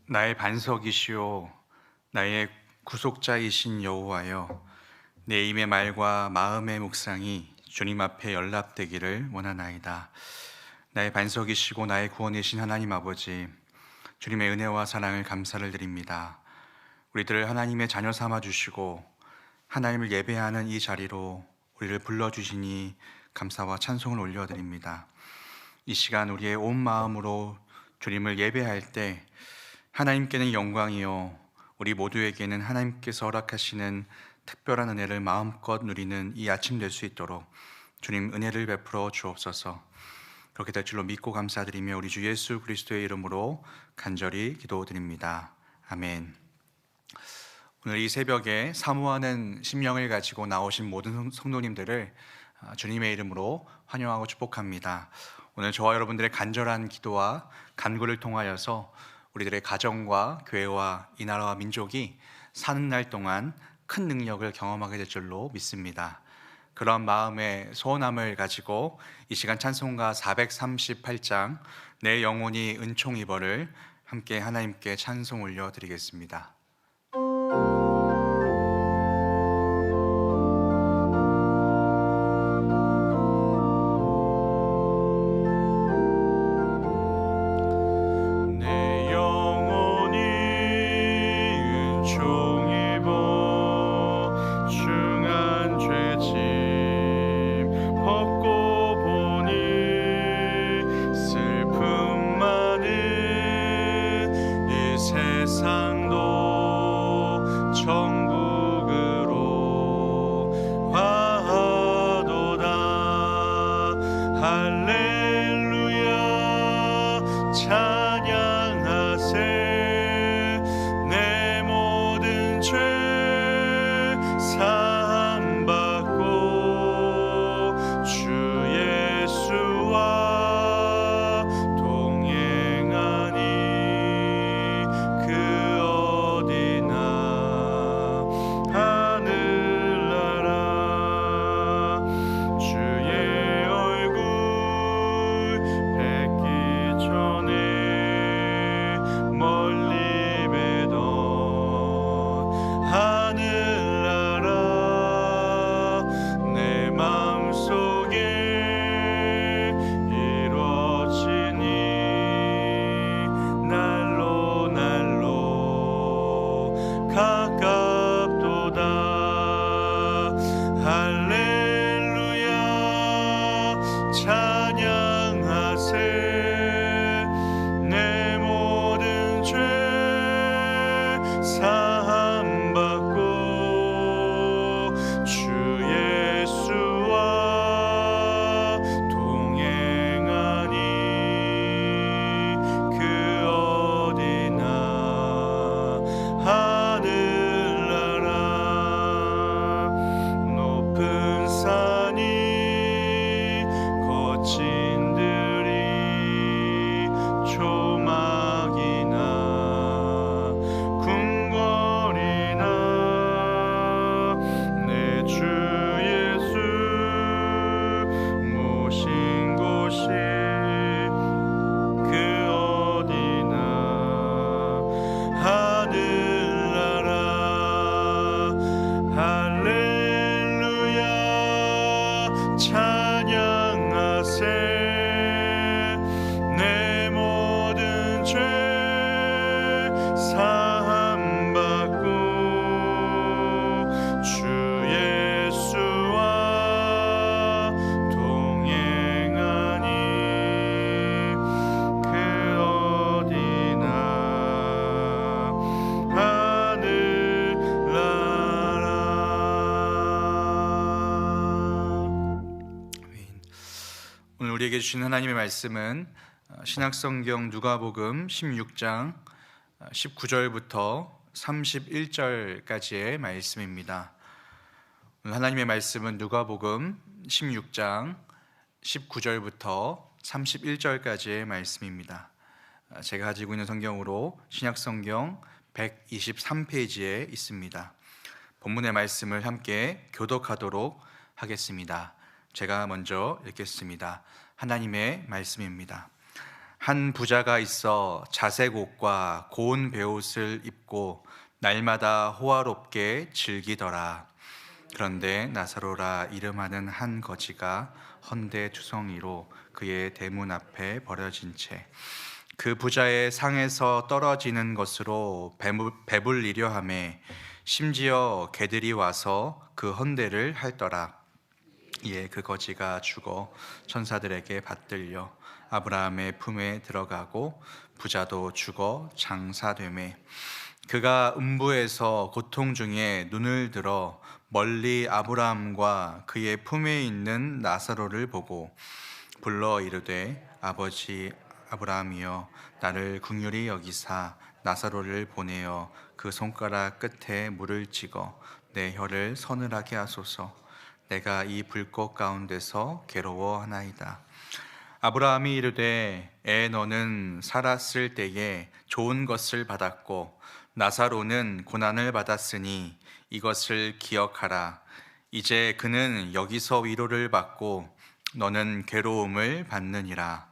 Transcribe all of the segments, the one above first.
나의 반석이시오 나의 구속자이신 여호와여, 내 입의 말과 마음의 묵상이 주님 앞에 연락되기를 원하나이다. 나의 반석이시고 나의 구원이신 하나님 아버지, 주님의 은혜와 사랑을 감사를 드립니다. 우리들을 하나님의 자녀 삼아 주시고 하나님을 예배하는 이 자리로 우리를 불러주시니 감사와 찬송을 올려드립니다. 이 시간 우리의 온 마음으로 주님을 예배할 때 하나님께는 영광이요, 우리 모두에게는 하나님께서 허락하시는 특별한 은혜를 마음껏 누리는 이 아침 될 수 있도록 주님 은혜를 베풀어 주옵소서. 그렇게 될 줄로 믿고 감사드리며 우리 주 예수 그리스도의 이름으로 간절히 기도드립니다. 아멘. 오늘 이 새벽에 사모하는 심령을 가지고 나오신 모든 성도님들을 주님의 이름으로 환영하고 축복합니다. 오늘 저와 여러분들의 간절한 기도와 간구를 통하여서 우리들의 가정과 교회와 이 나라와 민족이 사는 날 동안 큰 능력을 경험하게 될 줄로 믿습니다. 그런 마음의 소원함을 가지고 이 시간 찬송가 438장 내 영혼이 은총 입어를 함께 하나님께 찬송 올려드리겠습니다. 우리에게 주신 하나님의 말씀은 신약성경 누가복음 16장 19절부터 31절까지의 말씀입니다. 오늘 하나님의 말씀은 누가복음 16장 19절부터 31절까지의 말씀입니다. 제가 가지고 있는 성경으로 신약성경 123페이지에 있습니다. 본문의 말씀을 함께 교독하도록 하겠습니다. 제가 먼저 읽겠습니다. 하나님의 말씀입니다. 한 부자가 있어 자색 옷과 고운 베옷을 입고 날마다 호화롭게 즐기더라. 그런데 나사로라 이름하는 한 거지가 헌데 투성이로 그의 대문 앞에 버려진 채 그 부자의 상에서 떨어지는 것으로 배불리려 하매 심지어 개들이 와서 그 헌데를 핥더라. 이에 그 거지가 죽어 천사들에게 받들려 아브라함의 품에 들어가고 부자도 죽어 장사되매 그가 음부에서 고통 중에 눈을 들어 멀리 아브라함과 그의 품에 있는 나사로를 보고 불러 이르되 아버지 아브라함이여 나를 긍휼히 여기사 나사로를 보내어 그 손가락 끝에 물을 찍어 내 혀를 서늘하게 하소서. 내가 이 불꽃 가운데서 괴로워하나이다. 아브라함이 이르되 너는 살았을 때에 좋은 것을 받았고 나사로는 고난을 받았으니 이것을 기억하라. 이제 그는 여기서 위로를 받고 너는 괴로움을 받느니라.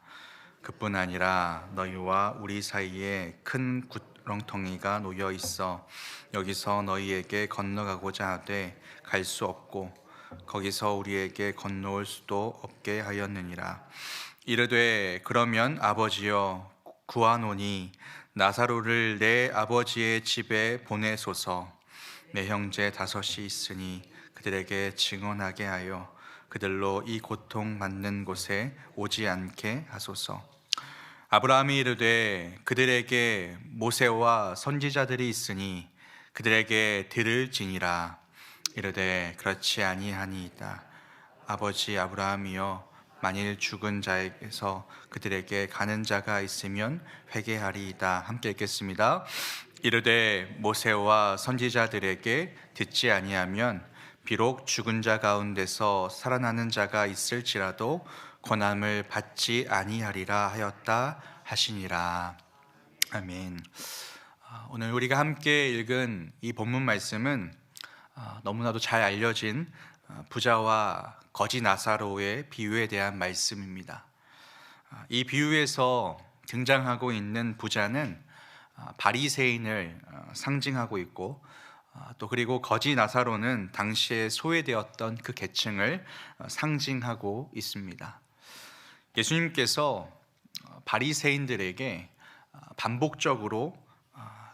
그뿐 아니라 너희와 우리 사이에 큰 구렁텅이가 놓여 있어 여기서 너희에게 건너가고자 하되 갈 수 없고 거기서 우리에게 건너올 수도 없게 하였느니라. 이르되 그러면 아버지여 구하노니 나사로를 내 아버지의 집에 보내소서. 내 형제 5이 있으니 그들에게 증언하게 하여 그들로 이 고통 받는 곳에 오지 않게 하소서. 아브라함이 이르되 그들에게 모세와 선지자들이 있으니 그들에게 들을지니라. 이르되 그렇지 아니하니이다. 아버지 아브라함이여 만일 죽은 자에게서 그들에게 가는 자가 있으면 회개하리이다. 함께 읽겠습니다. 이르되 모세와 선지자들에게 듣지 아니하면 비록 죽은 자 가운데서 살아나는 자가 있을지라도 고난을 받지 아니하리라 하였다 하시니라. 아멘. 오늘 우리가 함께 읽은 이 본문 말씀은 너무나도 잘 알려진 부자와 거지 나사로의 비유에 대한 말씀입니다. 이 비유에서 등장하고 있는 부자는 바리새인을 상징하고 있고 또 그리고 거지 나사로는 당시에 소외되었던 그 계층을 상징하고 있습니다. 예수님께서 바리새인들에게 반복적으로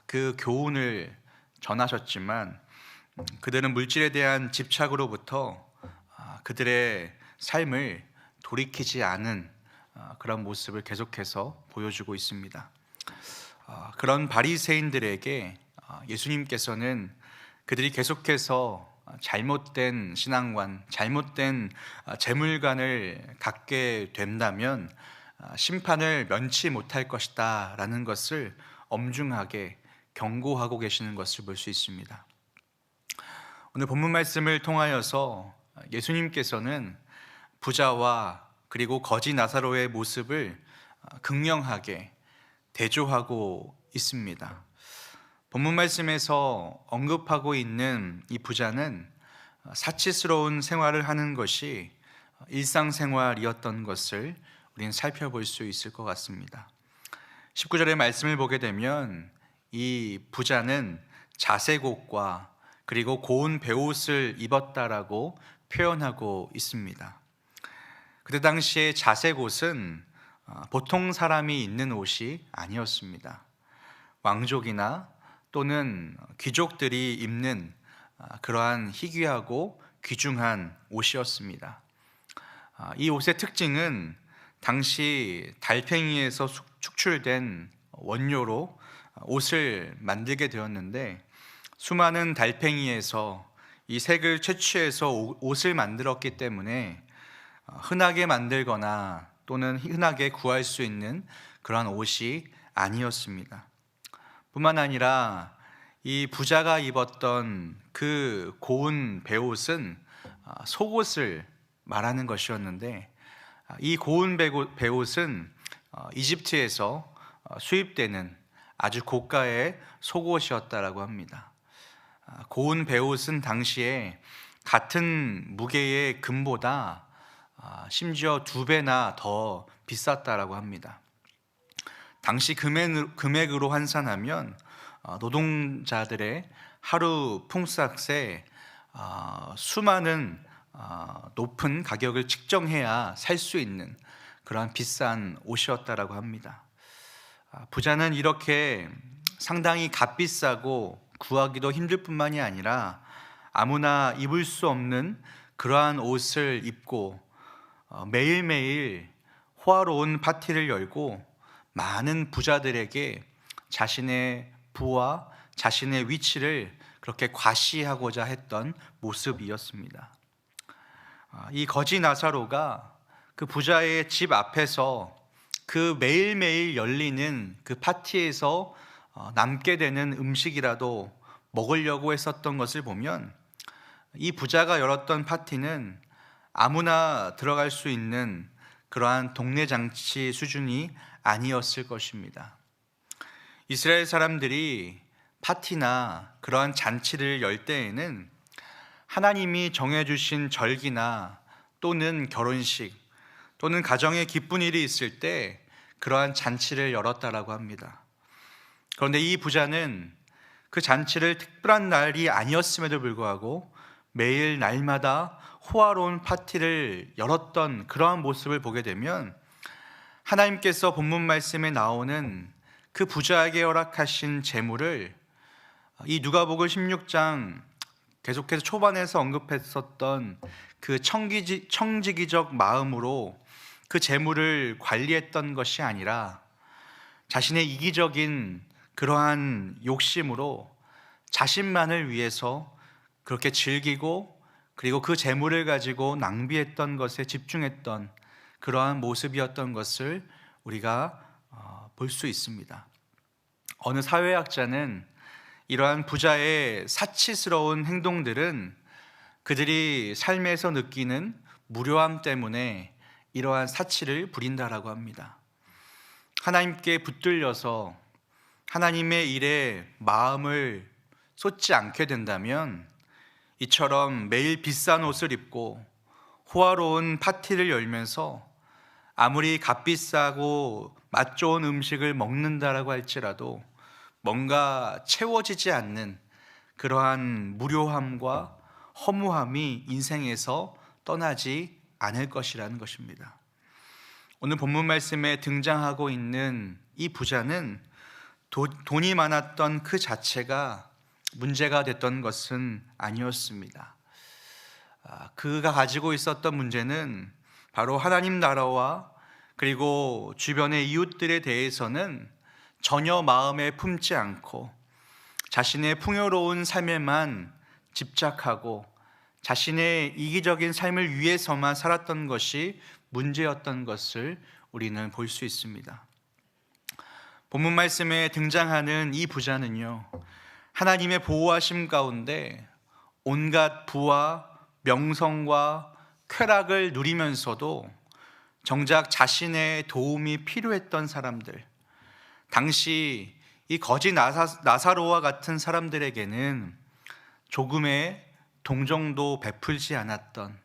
그 교훈을 전하셨지만 그들은 물질에 대한 집착으로부터 그들의 삶을 돌이키지 않은 그런 모습을 계속해서 보여주고 있습니다. 그런 바리새인들에게 예수님께서는 그들이 계속해서 잘못된 신앙관, 잘못된 재물관을 갖게 된다면 심판을 면치 못할 것이다 라는 것을 엄중하게 경고하고 계시는 것을 볼 수 있습니다. 오늘 본문 말씀을 통하여서 예수님께서는 부자와 그리고 거지 나사로의 모습을 극명하게 대조하고 있습니다. 본문 말씀에서 언급하고 있는 이 부자는 사치스러운 생활을 하는 것이 일상생활이었던 것을 우리는 살펴볼 수 있을 것 같습니다. 19절의 말씀을 보게 되면 이 부자는 자색 옷과 그리고 고운 베옷을 입었다라고 표현하고 있습니다. 그때 당시에 자색 옷은 보통 사람이 입는 옷이 아니었습니다. 왕족이나 또는 귀족들이 입는 그러한 희귀하고 귀중한 옷이었습니다. 이 옷의 특징은 당시 달팽이에서 축출된 원료로 옷을 만들게 되었는데 수많은 달팽이에서 이 색을 채취해서 옷을 만들었기 때문에 흔하게 만들거나 또는 흔하게 구할 수 있는 그러한 옷이 아니었습니다. 뿐만 아니라 이 부자가 입었던 그 고운 베옷은 속옷을 말하는 것이었는데 이 고운 베옷은 이집트에서 수입되는 아주 고가의 속옷이었다라고 합니다. 고운 베옷은 당시에 같은 무게의 금보다 심지어 2배나 더 비쌌다라고 합니다. 당시 금액으로 환산하면 노동자들의 하루 품삯에 수많은 높은 가격을 측정해야 살 수 있는 그러한 비싼 옷이었다라고 합니다. 부자는 이렇게 상당히 값비싸고 구하기도 힘들 뿐만이 아니라 아무나 입을 수 없는 그러한 옷을 입고 매일매일 호화로운 파티를 열고 많은 부자들에게 자신의 부와 자신의 위치를 그렇게 과시하고자 했던 모습이었습니다. 이 거지 나사로가 그 부자의 집 앞에서 그 매일매일 열리는 그 파티에서 남게 되는 음식이라도 먹으려고 했었던 것을 보면 이 부자가 열었던 파티는 아무나 들어갈 수 있는 그러한 동네 잔치 수준이 아니었을 것입니다. 이스라엘 사람들이 파티나 그러한 잔치를 열 때에는 하나님이 정해주신 절기나 또는 결혼식 또는 가정에 기쁜 일이 있을 때 그러한 잔치를 열었다라고 합니다. 그런데 이 부자는 그 잔치를 특별한 날이 아니었음에도 불구하고 매일 날마다 호화로운 파티를 열었던 그러한 모습을 보게 되면 하나님께서 본문 말씀에 나오는 그 부자에게 허락하신 재물을 이 누가복음 16장 계속해서 초반에서 언급했었던 그 청지기적 마음으로 그 재물을 관리했던 것이 아니라 자신의 이기적인 그러한 욕심으로 자신만을 위해서 그렇게 즐기고 그리고 그 재물을 가지고 낭비했던 것에 집중했던 그러한 모습이었던 것을 우리가 볼 수 있습니다. 어느 사회학자는 이러한 부자의 사치스러운 행동들은 그들이 삶에서 느끼는 무료함 때문에 이러한 사치를 부린다라고 합니다. 하나님께 붙들려서 하나님의 일에 마음을 쏟지 않게 된다면 이처럼 매일 비싼 옷을 입고 호화로운 파티를 열면서 아무리 값비싸고 맛 좋은 음식을 먹는다라고 할지라도 뭔가 채워지지 않는 그러한 무료함과 허무함이 인생에서 떠나지 않을 것이라는 것입니다. 오늘 본문 말씀에 등장하고 있는 이 부자는 돈이 많았던 그 자체가 문제가 됐던 것은 아니었습니다. 그가 가지고 있었던 문제는 바로 하나님 나라와 그리고 주변의 이웃들에 대해서는 전혀 마음에 품지 않고 자신의 풍요로운 삶에만 집착하고 자신의 이기적인 삶을 위해서만 살았던 것이 문제였던 것을 우리는 볼 수 있습니다. 본문 말씀에 등장하는 이 부자는요, 하나님의 보호하심 가운데 온갖 부와 명성과 쾌락을 누리면서도 정작 자신의 도움이 필요했던 사람들, 당시 이 거지 나사로와 같은 사람들에게는 조금의 동정도 베풀지 않았던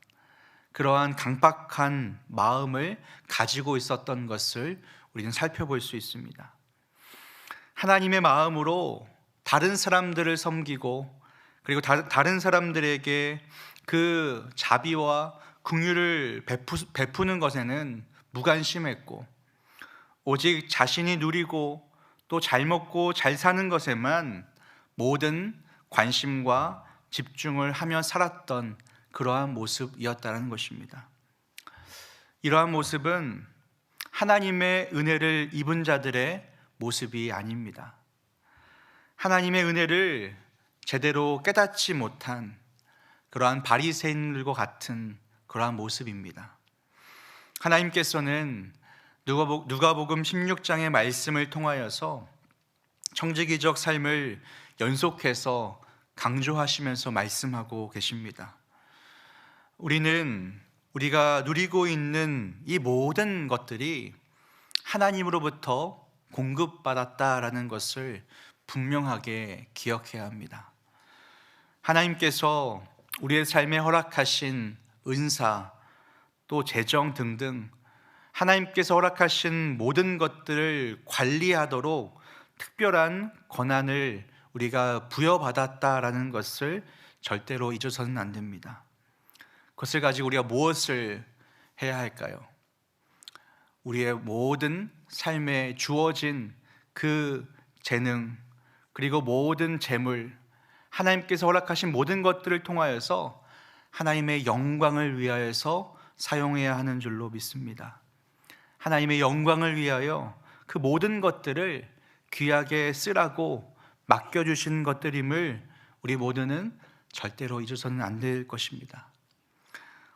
그러한 강박한 마음을 가지고 있었던 것을 우리는 살펴볼 수 있습니다. 하나님의 마음으로 다른 사람들을 섬기고 그리고 다른 사람들에게 그 자비와 긍휼을 베푸는 것에는 무관심했고 오직 자신이 누리고 또 잘 먹고 잘 사는 것에만 모든 관심과 집중을 하며 살았던 그러한 모습이었다는 것입니다. 이러한 모습은 하나님의 은혜를 입은 자들의 모습이 아닙니다. 하나님의 은혜를 제대로 깨닫지 못한 그러한 바리새인들과 같은 그러한 모습입니다. 하나님께서는 누가복음 16장의 말씀을 통하여서 청지기적 삶을 연속해서 강조하시면서 말씀하고 계십니다. 우리가 누리고 있는 이 모든 것들이 하나님으로부터 공급받았다라는 것을 분명하게 기억해야 합니다. 하나님께서 우리의 삶에 허락하신 은사, 또 재정 등등 하나님께서 허락하신 모든 것들을 관리하도록 특별한 권한을 우리가 부여받았다라는 것을 절대로 잊어서는 안 됩니다. 그것을 가지고 우리가 무엇을 해야 할까요? 우리의 모든 삶에 주어진 그 재능, 그리고 모든 재물, 하나님께서 허락하신 모든 것들을 통하여서 하나님의 영광을 위하여서 사용해야 하는 줄로 믿습니다. 하나님의 영광을 위하여 그 모든 것들을 귀하게 쓰라고 맡겨주신 것들임을 우리 모두는 절대로 잊어서는 안 될 것입니다.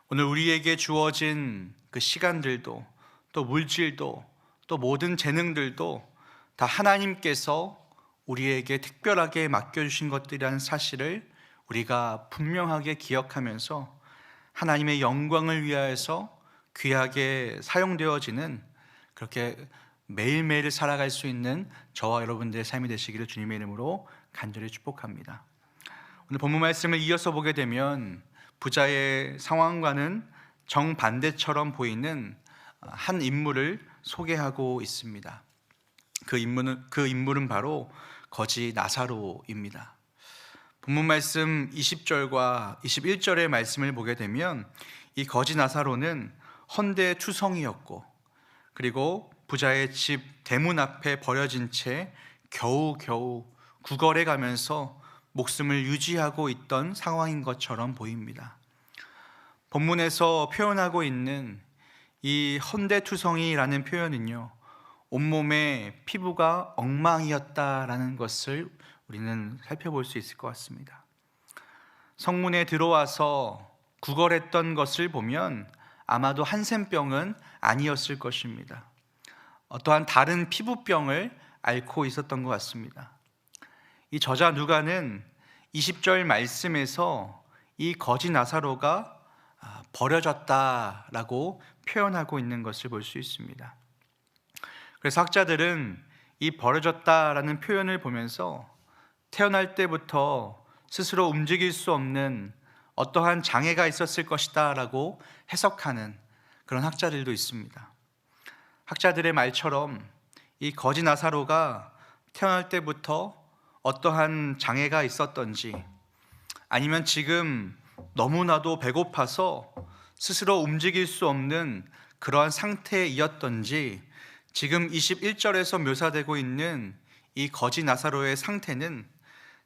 오늘 우리에게 주어진 그 시간들도, 또 물질도, 또 모든 재능들도 다 하나님께서 우리에게 특별하게 맡겨주신 것들이라는 사실을 우리가 분명하게 기억하면서 하나님의 영광을 위하여서 귀하게 사용되어지는, 그렇게 매일매일 살아갈 수 있는 저와 여러분들의 삶이 되시기를 주님의 이름으로 간절히 축복합니다. 오늘 본문 말씀을 이어서 보게 되면 부자의 상황과는 정반대처럼 보이는 한 인물을 소개하고 있습니다. 그 인물은 바로 거지 나사로입니다. 본문 말씀 20절과 21절의 말씀을 보게 되면 이 거지 나사로는 헌대투성이였고, 그리고 부자의 집 대문 앞에 버려진 채 겨우겨우 구걸해 가면서 목숨을 유지하고 있던 상황인 것처럼 보입니다. 본문에서 표현하고 있는 이 헌대투성이라는 표현은요, 온몸에 피부가 엉망이었다라는 것을 우리는 살펴볼 수 있을 것 같습니다. 성문에 들어와서 구걸했던 것을 보면 아마도 한센병은 아니었을 것입니다. 어떠한 다른 피부병을 앓고 있었던 것 같습니다. 이 저자 누가는 20절 말씀에서 이 거지 나사로가 버려졌다라고 표현하고 있는 것을 볼 수 있습니다. 그래서 학자들은 이 버려졌다라는 표현을 보면서 태어날 때부터 스스로 움직일 수 없는 어떠한 장애가 있었을 것이다 라고 해석하는 그런 학자들도 있습니다. 학자들의 말처럼 이 거지 나사로가 태어날 때부터 어떠한 장애가 있었던지, 아니면 지금 너무나도 배고파서 스스로 움직일 수 없는 그러한 상태이었던지, 지금 21절에서 묘사되고 있는 이 거지 나사로의 상태는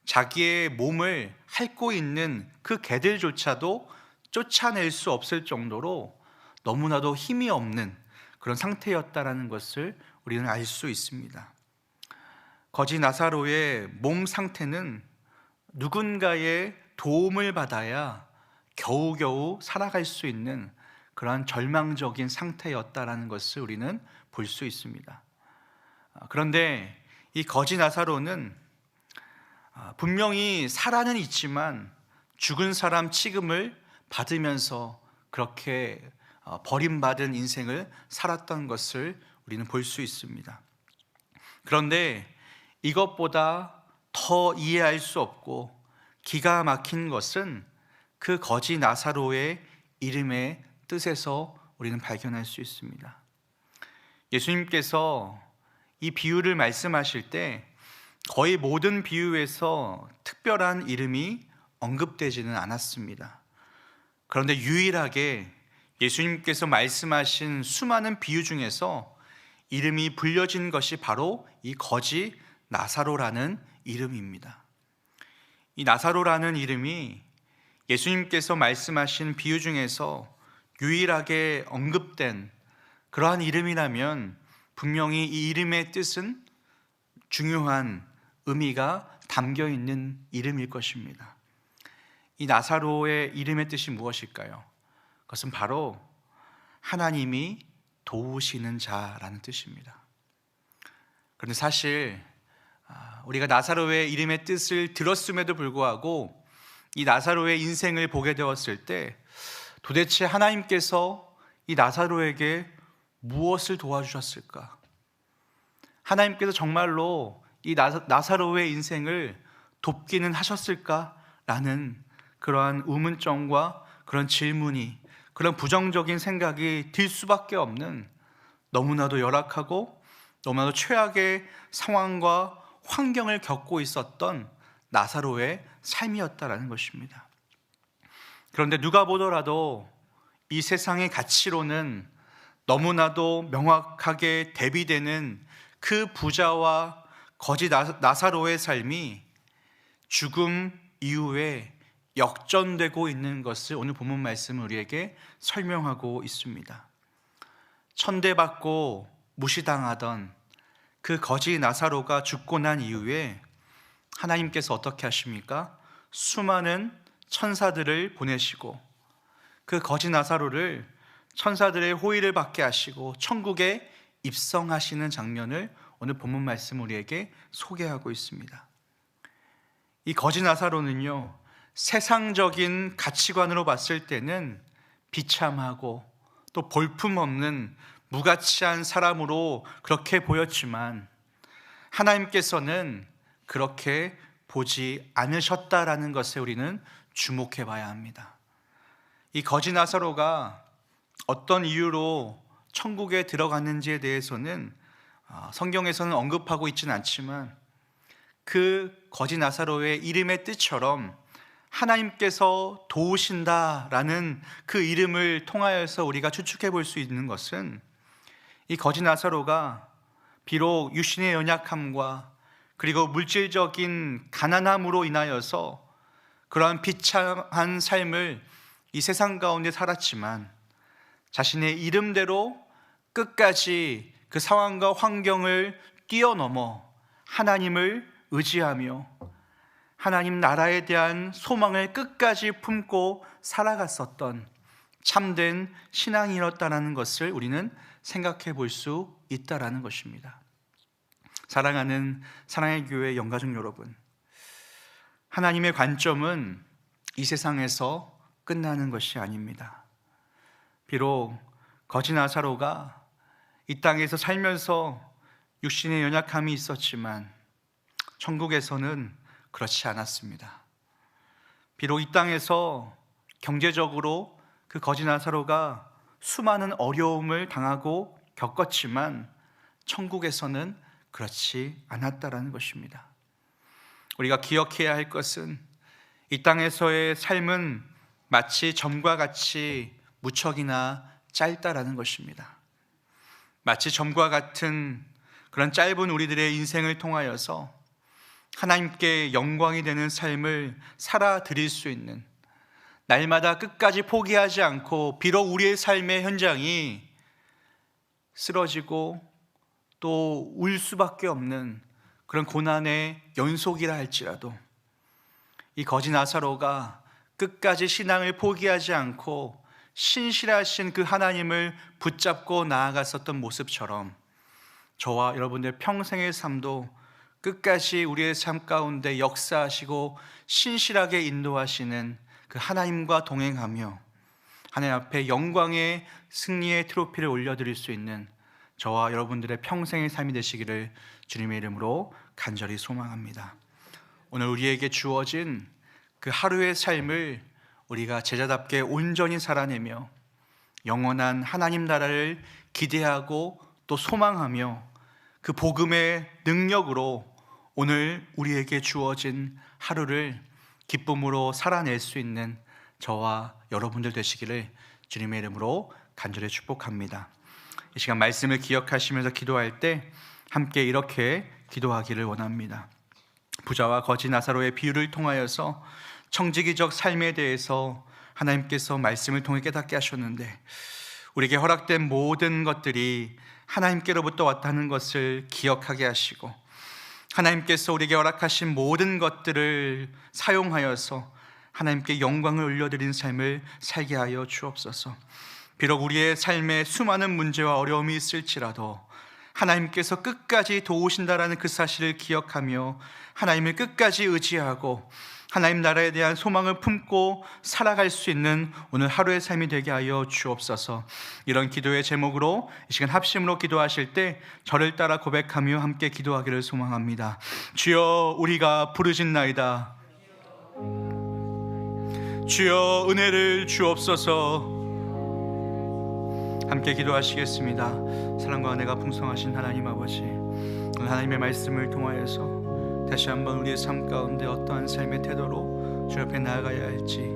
자기의 몸을 핥고 있는 그 개들조차도 쫓아낼 수 없을 정도로 너무나도 힘이 없는 그런 상태였다라는 것을 우리는 알 수 있습니다. 거지 나사로의 몸 상태는 누군가의 도움을 받아야 겨우겨우 살아갈 수 있는 그러한 절망적인 상태였다라는 것을 우리는 볼 수 있습니다. 그런데 이 거지 나사로는 분명히 살아는 있지만 죽은 사람 취급을 받으면서 그렇게 버림받은 인생을 살았던 것을 우리는 볼 수 있습니다. 그런데 이것보다 더 이해할 수 없고 기가 막힌 것은 그 거지 나사로의 이름의 뜻에서 우리는 발견할 수 있습니다. 예수님께서 이 비유를 말씀하실 때 거의 모든 비유에서 특별한 이름이 언급되지는 않았습니다. 그런데 유일하게 예수님께서 말씀하신 수많은 비유 중에서 이름이 불려진 것이 바로 이 거지 나사로라는 이름입니다. 이 나사로라는 이름이 예수님께서 말씀하신 비유 중에서 유일하게 언급된 그러한 이름이라면 분명히 이 이름의 뜻은 중요한 의미가 담겨 있는 이름일 것입니다. 이 나사로의 이름의 뜻이 무엇일까요? 그것은 바로 하나님이 도우시는 자라는 뜻입니다. 그런데 사실 우리가 나사로의 이름의 뜻을 들었음에도 불구하고 이 나사로의 인생을 보게 되었을 때 도대체 하나님께서 이 나사로에게 무엇을 도와주셨을까? 하나님께서 정말로 이 나사로의 인생을 돕기는 하셨을까라는 그러한 의문점과 그런 질문이, 그런 부정적인 생각이 들 수밖에 없는 너무나도 열악하고 너무나도 최악의 상황과 환경을 겪고 있었던 나사로의 삶이었다라는 것입니다. 그런데 누가 보더라도 이 세상의 가치로는 너무나도 명확하게 대비되는 그 부자와 거지 나사로의 삶이 죽음 이후에 역전되고 있는 것을 오늘 본문 말씀은 우리에게 설명하고 있습니다. 천대받고 무시당하던 그 거지 나사로가 죽고 난 이후에 하나님께서 어떻게 하십니까? 수많은 천사들을 보내시고 그 거지 나사로를 천사들의 호의를 받게 하시고 천국에 입성하시는 장면을 오늘 본문 말씀 우리에게 소개하고 있습니다. 이 거지 나사로는요, 세상적인 가치관으로 봤을 때는 비참하고 또 볼품없는 무가치한 사람으로 그렇게 보였지만 하나님께서는 그렇게 보지 않으셨다라는 것에 우리는 주목해 봐야 합니다. 이 거지 나사로가 어떤 이유로 천국에 들어갔는지에 대해서는 성경에서는 언급하고 있지는 않지만 그 거지 나사로의 이름의 뜻처럼 하나님께서 도우신다라는 그 이름을 통하여서 우리가 추측해 볼 수 있는 것은 이 거지 나사로가 비록 육신의 연약함과 그리고 물질적인 가난함으로 인하여서 그러한 비참한 삶을 이 세상 가운데 살았지만 자신의 이름대로 끝까지 그 상황과 환경을 뛰어넘어 하나님을 의지하며 하나님 나라에 대한 소망을 끝까지 품고 살아갔었던 참된 신앙이었다는 것을 우리는 생각해 볼 수 있다라는 것입니다. 사랑하는 사랑의 교회 영가족 여러분, 하나님의 관점은 이 세상에서 끝나는 것이 아닙니다. 비록 거지 나사로가 이 땅에서 살면서 육신의 연약함이 있었지만 천국에서는 그렇지 않았습니다. 비록 이 땅에서 경제적으로 그 거지 나사로가 수많은 어려움을 당하고 겪었지만 천국에서는 그렇지 않았다라는 것입니다. 우리가 기억해야 할 것은 이 땅에서의 삶은 마치 점과 같이 무척이나 짧다라는 것입니다. 마치 점과 같은 그런 짧은 우리들의 인생을 통하여서 하나님께 영광이 되는 삶을 살아드릴 수 있는, 날마다 끝까지 포기하지 않고 비록 우리의 삶의 현장이 쓰러지고 또 울 수밖에 없는 그런 고난의 연속이라 할지라도 이 거지 나사로가 끝까지 신앙을 포기하지 않고 신실하신 그 하나님을 붙잡고 나아갔었던 모습처럼 저와 여러분들 평생의 삶도 끝까지 우리의 삶 가운데 역사하시고 신실하게 인도하시는 그 하나님과 동행하며 하나님 앞에 영광의 승리의 트로피를 올려드릴 수 있는 저와 여러분들의 평생의 삶이 되시기를 주님의 이름으로 간절히 소망합니다. 오늘 우리에게 주어진 그 하루의 삶을 우리가 제자답게 온전히 살아내며 영원한 하나님 나라를 기대하고 또 소망하며 그 복음의 능력으로 오늘 우리에게 주어진 하루를 기쁨으로 살아낼 수 있는 저와 여러분들 되시기를 주님의 이름으로 간절히 축복합니다. 이 시간 말씀을 기억하시면서 기도할 때 함께 이렇게 기도하기를 원합니다. 부자와 거지 나사로의 비유를 통하여서 청지기적 삶에 대해서 하나님께서 말씀을 통해 깨닫게 하셨는데 우리에게 허락된 모든 것들이 하나님께로부터 왔다는 것을 기억하게 하시고 하나님께서 우리에게 허락하신 모든 것들을 사용하여서 하나님께 영광을 올려드린 삶을 살게 하여 주옵소서. 비록 우리의 삶에 수많은 문제와 어려움이 있을지라도 하나님께서 끝까지 도우신다라는 그 사실을 기억하며 하나님을 끝까지 의지하고 하나님 나라에 대한 소망을 품고 살아갈 수 있는 오늘 하루의 삶이 되게 하여 주옵소서. 이런 기도의 제목으로 이 시간 합심으로 기도하실 때 저를 따라 고백하며 함께 기도하기를 소망합니다. 주여 우리가 부르짖나이다. 주여 은혜를 주옵소서. 함께 기도하시겠습니다. 사랑과 은혜가 풍성하신 하나님 아버지, 오늘 하나님의 말씀을 통하여서 다시 한번 우리의 삶 가운데 어떠한 삶의 태도로 주 앞에 나아가야 할지,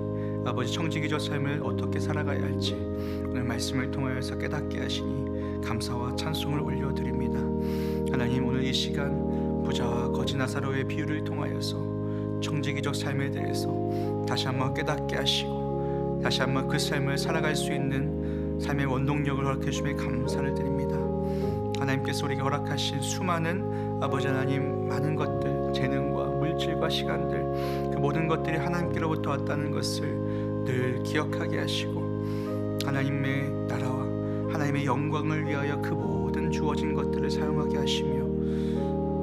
아버지 청지기적 삶을 어떻게 살아가야 할지 오늘 말씀을 통하여서 깨닫게 하시니 감사와 찬송을 올려드립니다. 하나님, 오늘 이 시간 부자와 거지 나사로의 비유를 통하여서 청지기적 삶에 대해서 다시 한번 깨닫게 하시고 다시 한번 그 삶을 살아갈 수 있는 삶의 원동력을 허락해 주심에 감사를 드립니다. 하나님께서 우리에게 허락하신 수많은 아버지 하나님 많은 것들, 재능과 물질과 시간들, 그 모든 것들이 하나님께로부터 왔다는 것을 늘 기억하게 하시고 하나님의 나라와 하나님의 영광을 위하여 그 모든 주어진 것들을 사용하게 하시며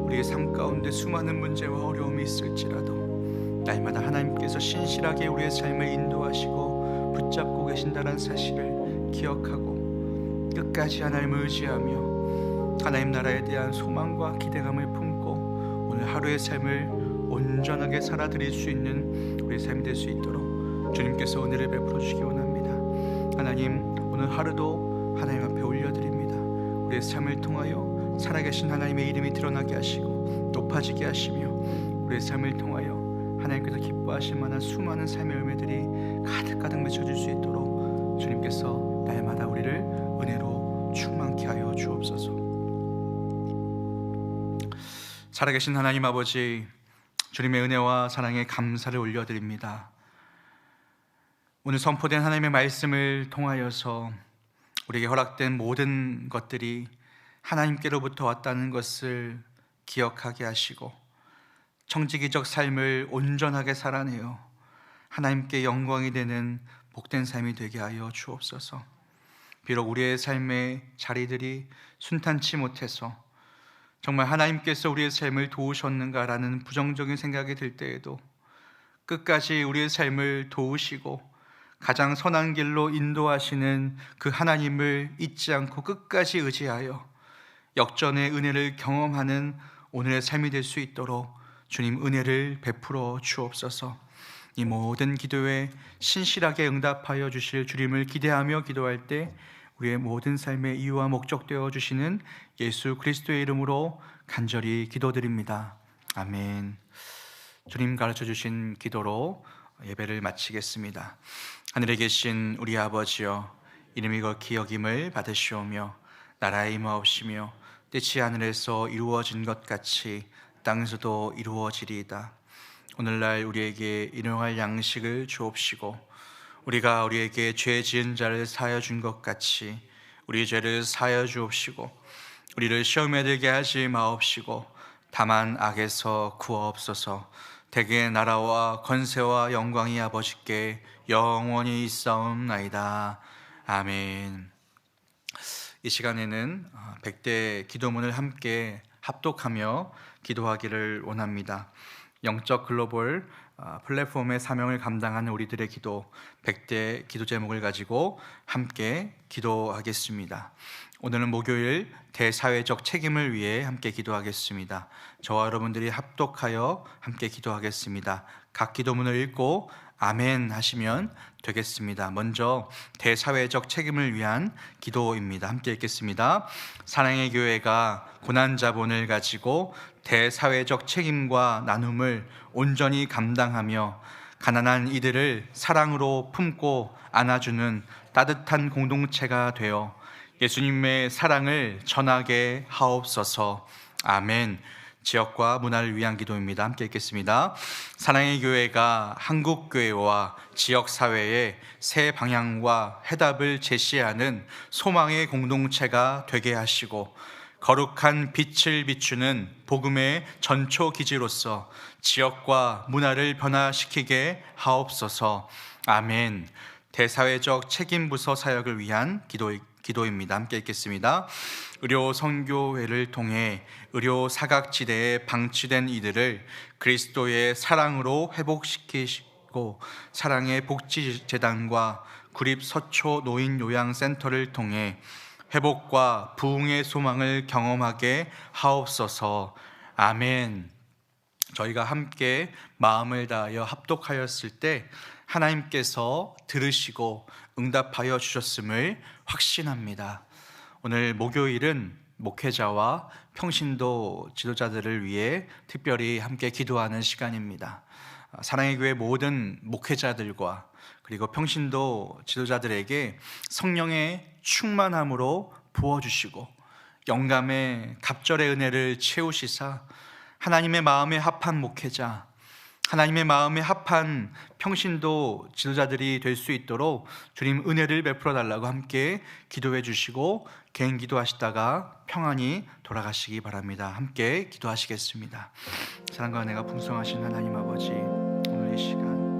우리의 삶 가운데 수많은 문제와 어려움이 있을지라도 날마다 하나님께서 신실하게 우리의 삶을 인도하시고 붙잡고 계신다는 사실을 기억하고 끝까지 하나님을 의지하며 하나님 나라에 대한 소망과 기대감을 품고 오늘 하루의 삶을 온전하게 살아드릴 수 있는 우리의 삶이 될 수 있도록 주님께서 은혜를 베풀어 주시기 원합니다. 하나님, 오늘 하루도 하나님 앞에 올려드립니다. 우리의 삶을 통하여 살아계신 하나님의 이름이 드러나게 하시고 높아지게 하시며 우리의 삶을 통하여 하나님께서 기뻐하실 만한 수많은 삶의 열매들이 가득가득 맺혀질 수 있도록 주님께서 날마다 우리를 은혜로 충만케 하여 주옵소서. 살아계신 하나님 아버지, 주님의 은혜와 사랑에 감사를 올려드립니다. 오늘 선포된 하나님의 말씀을 통하여서 우리에게 허락된 모든 것들이 하나님께로부터 왔다는 것을 기억하게 하시고 청지기적 삶을 온전하게 살아내어 하나님께 영광이 되는 복된 삶이 되게 하여 주옵소서. 비록 우리의 삶의 자리들이 순탄치 못해서 정말 하나님께서 우리의 삶을 도우셨는가라는 부정적인 생각이 들 때에도 끝까지 우리의 삶을 도우시고 가장 선한 길로 인도하시는 그 하나님을 잊지 않고 끝까지 의지하여 역전의 은혜를 경험하는 오늘의 삶이 될 수 있도록 주님 은혜를 베풀어 주옵소서. 이 모든 기도에 신실하게 응답하여 주실 주님을 기대하며 기도할 때 우리의 모든 삶의 이유와 목적 되어 주시는 예수 그리스도의 이름으로 간절히 기도드립니다. 아멘. 주님 가르쳐 주신 기도로 예배를 마치겠습니다. 하늘에 계신 우리 아버지여, 이름이 거룩히 여김을 받으시오며 나라의 임하옵시며 뜻이 하늘에서 이루어진 것 같이 땅에서도 이루어지리이다. 오늘날 우리에게 일용할 양식을 주옵시고 우리가 우리에게 죄 지은 자를 사하여 준 것 같이 우리 죄를 사하여 주옵시고 우리를 시험에 들게 하지 마옵시고 다만 악에서 구하옵소서. 대개 나라와 권세와 영광이 아버지께 영원히 있사옵나이다. 아멘. 이 시간에는 100대 기도문을 함께 합독하며 기도하기를 원합니다. 영적 글로벌 플랫폼의 사명을 감당하는 우리들의 기도 100대 기도 제목을 가지고 함께 기도하겠습니다. 오늘은 목요일 대사회적 책임을 위해 함께 기도하겠습니다. 저와 여러분들이 합독하여 함께 기도하겠습니다. 각 기도문을 읽고 아멘 하시면 되겠습니다. 먼저 대사회적 책임을 위한 기도입니다. 함께 읽겠습니다. 사랑의 교회가 고난자본을 가지고 대사회적 책임과 나눔을 온전히 감당하며 가난한 이들을 사랑으로 품고 안아주는 따뜻한 공동체가 되어 예수님의 사랑을 전하게 하옵소서. 아멘. 지역과 문화를 위한 기도입니다. 함께 읽겠습니다. 사랑의 교회가 한국교회와 지역사회에 새 방향과 해답을 제시하는 소망의 공동체가 되게 하시고 거룩한 빛을 비추는 복음의 전초기지로서 지역과 문화를 변화시키게 하옵소서. 아멘. 대사회적 책임부서 사역을 위한 기도입니다. 함께 읽겠습니다. 의료 선교회를 통해 의료 사각지대에 방치된 이들을 그리스도의 사랑으로 회복시키시고 사랑의 복지재단과 구립서초 노인요양센터를 통해 회복과 부흥의 소망을 경험하게 하옵소서. 아멘. 저희가 함께 마음을 다하여 합독하였을 때 하나님께서 들으시고 응답하여 주셨음을 확신합니다. 오늘 목요일은 목회자와 평신도 지도자들을 위해 특별히 함께 기도하는 시간입니다. 사랑의 교회 모든 목회자들과 그리고 평신도 지도자들에게 성령의 충만함으로 부어주시고 영감의 갑절의 은혜를 채우시사 하나님의 마음에 합한 목회자, 하나님의 마음에 합한 평신도 지도자들이 될 수 있도록 주님 은혜를 베풀어 달라고 함께 기도해 주시고 개인 기도하시다가 평안히 돌아가시기 바랍니다. 함께 기도하시겠습니다. 사랑과 은혜가 풍성하신 하나님 아버지, 오늘 이 시간